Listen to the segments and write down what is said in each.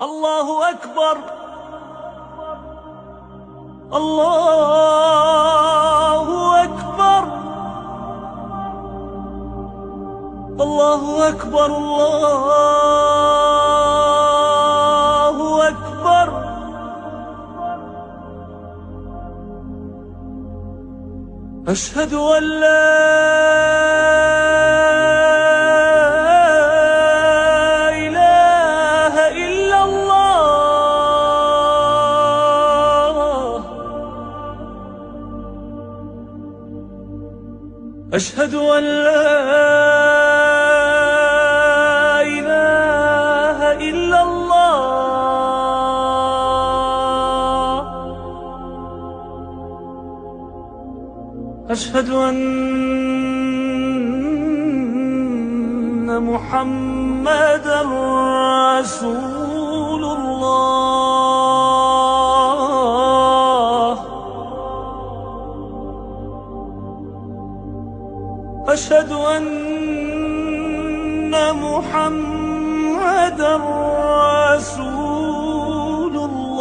الله أكبر. الله أكبر. الله أكبر. الله أكبر. أشهد أن لا أشهد أن لا إله إلا الله. أشهد أن محمدًا رسول الله. أشهد أن محمدًا رسول الله.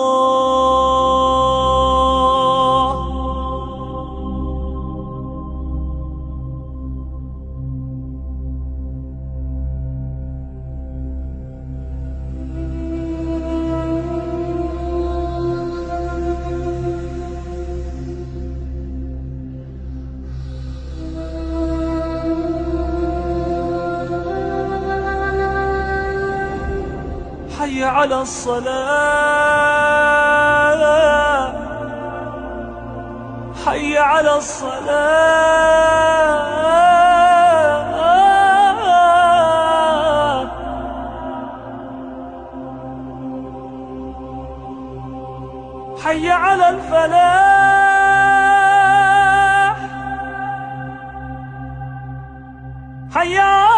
حي على الصلاة. حي على الصلاة. حي على الفلاح. حي على